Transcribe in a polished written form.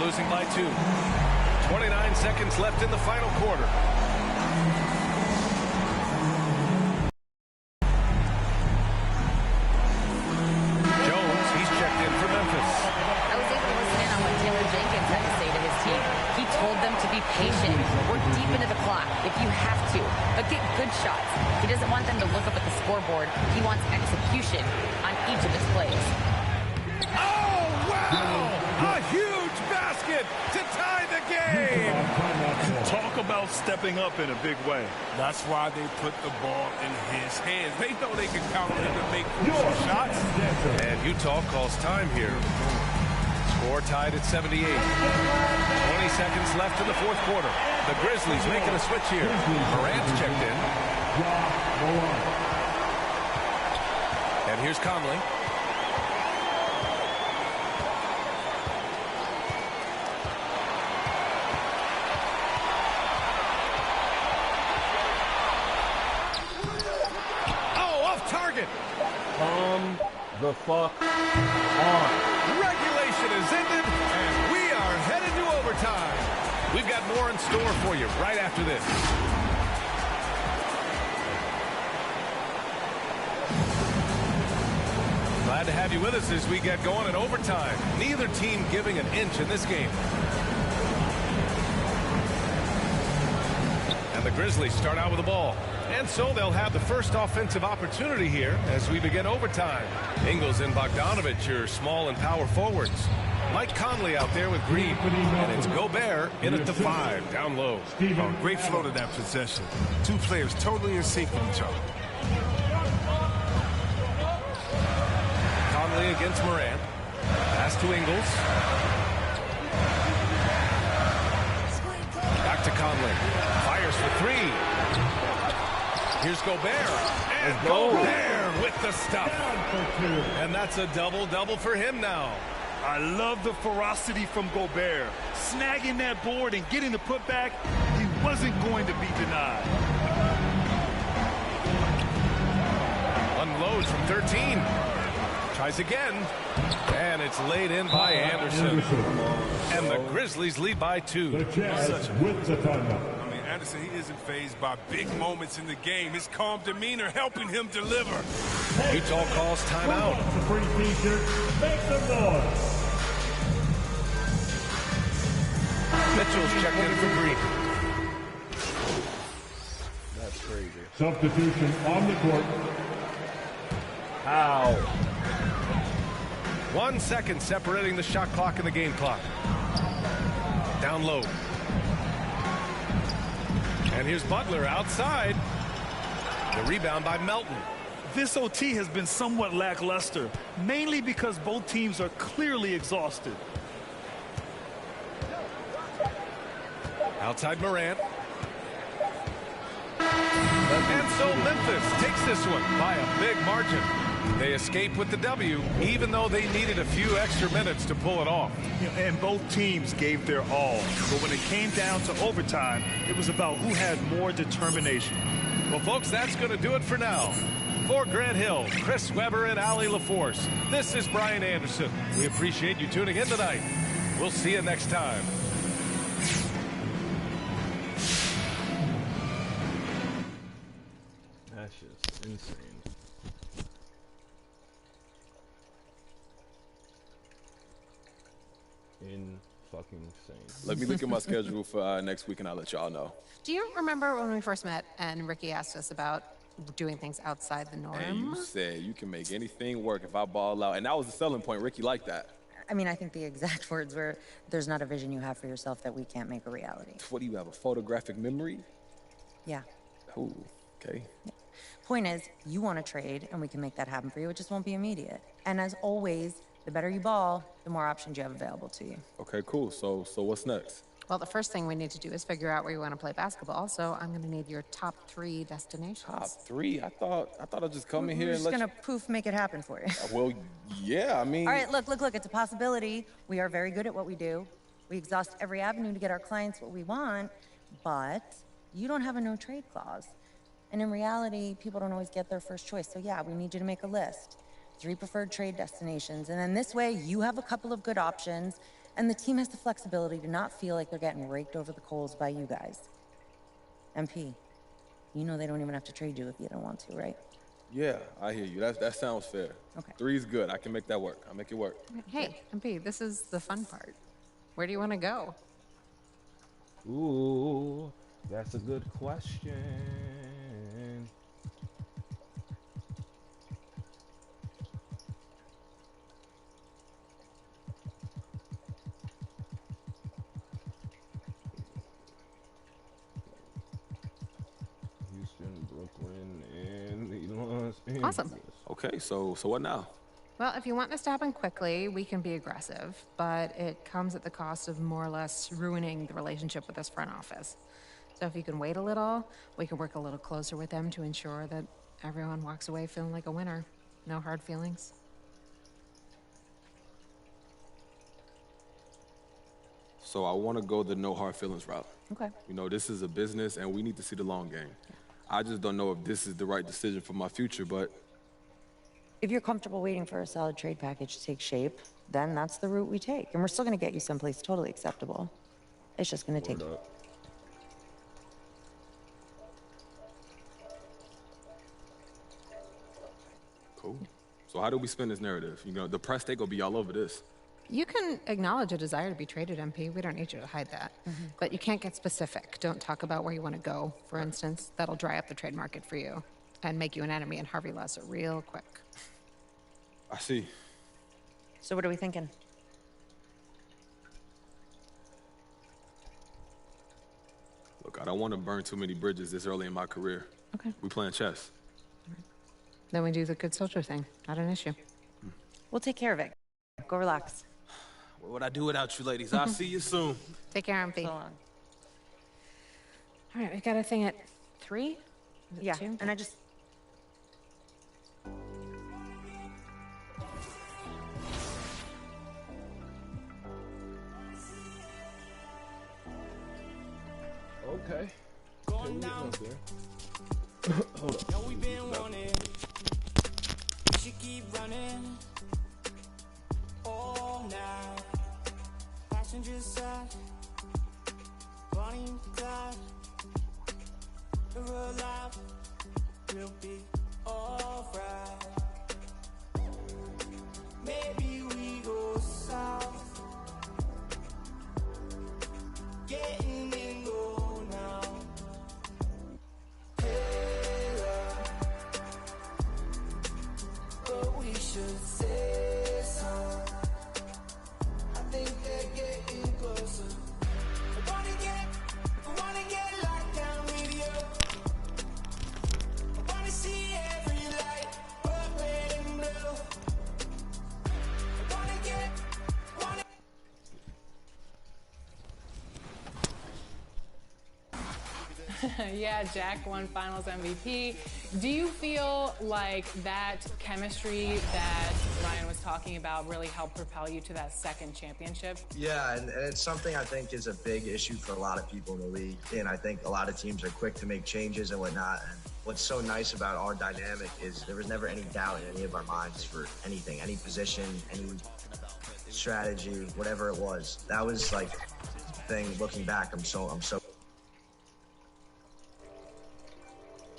losing by 2. 29 seconds left in the final quarter. Jones, he's checked in for Memphis. I was able to listen in on what Taylor Jenkins had to say to his team. He told them to be patient, work deep into the clock if you have to, but get good shots. He doesn't want them to look up at the scoreboard. He wants execution on each of his plays. Oh, wow! A huge basket to tie the game! Talk about stepping up in a big way. That's why they put the ball in his hands. They know they can count on him to make crucial shots. And Utah calls time here. Score tied at 78. 20 seconds left in the fourth quarter. The Grizzlies making a switch here. Morant's checked in. And here's Conley. Target. Come the fuck on. Regulation is ended, and we are headed to overtime. We've got more in store for you right after this. Glad to have you with us as we get going in overtime. Neither team giving an inch in this game. And the Grizzlies start out with the ball. And so they'll have the first offensive opportunity here as we begin overtime. Ingles and Bogdanovic, your small and power forwards. Mike Conley out there with Green. And it's Gobert in at the 5, down low. Oh, great flow to that possession. Two players totally in sync with each other. Conley against Morant. Pass to Ingles. Back to Conley. Fires for 3. Here's Gobert. And Gobert with the stuff. And that's a double-double for him now. I love the ferocity from Gobert. Snagging that board and getting the putback, he wasn't going to be denied. Unloads from 13. Tries again. And it's laid in by Anderson. And the Grizzlies lead by 2. The Jazz with the timeout. Anderson, he isn't fazed by big moments in the game. His calm demeanor helping him deliver. Utah calls timeout. The free T-shirt, make some noise. Mitchell's checked in for Green. That's crazy. Substitution on the court. How? 1 second separating the shot clock and the game clock. Down low. And here's Butler outside. The rebound by Melton. This OT has been somewhat lackluster, mainly because both teams are clearly exhausted. Outside Morant. And so Memphis takes this one by a big margin. They escape with the W, even though they needed a few extra minutes to pull it off. And both teams gave their all. But when it came down to overtime, it was about who had more determination. Well, folks, that's going to do it for now. For Grant Hill, Chris Webber, and Allie LaForce, this is Brian Anderson. We appreciate you tuning in tonight. We'll see you next time. That's just insane. Fucking insane. Let me look at my schedule for next week and I'll let y'all know. Do you remember when we first met and Ricky asked us about doing things outside the norm? Hey, you said you can make anything work if I ball out. And that was the selling point. Ricky liked that. I mean, I think the exact words were, there's not a vision you have for yourself that we can't make a reality. What do you have, a photographic memory? Yeah. Oh, okay. Yeah. Point is, you want to trade and we can make that happen for you. It just won't be immediate. And as always, the better you ball, the more options you have available to you. Okay, cool. So what's next? Well, the first thing we need to do is figure out where you want to play basketball. So I'm going to need your top 3 destinations. Top 3? I thought I'd just come in here and let you... We're just going to poof make it happen for you. Well, yeah, I mean... All right, look. It's a possibility. We are very good at what we do. We exhaust every avenue to get our clients what we want, but you don't have a no trade clause. And in reality, people don't always get their first choice. So yeah, we need you to make a list. 3 preferred trade destinations. And then this way, you have a couple of good options. And the team has the flexibility to not feel like they're getting raked over the coals by you guys. MP, you know they don't even have to trade you if you don't want to, right? Yeah, I hear you. That sounds fair. Okay. 3 is good. I can make that work. I'll make it work. Hey, MP, this is the fun part. Where do you want to go? Ooh, that's a good question. Houston, Brooklyn, and the Los Angeles. Awesome. Okay, so what now? Well, if you want this to happen quickly, we can be aggressive, but it comes at the cost of more or less ruining the relationship with this front office. So if you can wait a little, we can work a little closer with them to ensure that everyone walks away feeling like a winner. No hard feelings. So I want to go the no hard feelings route. Okay. You know, this is a business, and we need to see the long game. I just don't know if this is the right decision for my future, but If you're comfortable waiting for a solid trade package to take shape, then that's the route we take. And we're still going to get you someplace totally acceptable. It's just going to take... Cool. So how do we spin this narrative? You know, the press, they gonna be all over this. You can acknowledge a desire to be traded, MP. We don't need you to hide that. But you can't get specific. Don't talk about where you want to go, for instance. That'll dry up the trade market for you and make you an enemy and Harvey Lesser real quick. I see. So what are we thinking? Look, I don't want to burn too many bridges this early in my career. Okay. We playing chess. Then we do the good soldier thing. Not an issue. We'll take care of it. Go relax. What would I do without you ladies? I'll see you soon. Take care, MP. So All long. right, we got a thing at 3? Is it Yeah, 2? and I just... Okay. Going down. Hold up. Know we been wanting. We should keep running all night. Passenger side, Bonnie and Clyde. We're alive. We'll be alright. Maybe we go south. Getting in go now. But we should say so. I think they're getting closer. I wanna get locked down with you. I wanna see every light, purple and blue. I wanna Yeah, Jack won Finals MVP. Do you feel like that chemistry that Ryan was talking about really helped propel you to that second championship? Yeah, and it's something I think is a big issue for a lot of people in the league. And I think a lot of teams are quick to make changes and whatnot. And what's so nice about our dynamic is there was never any doubt in any of our minds for anything, any position, any strategy, whatever it was. That was like the thing looking back, I'm so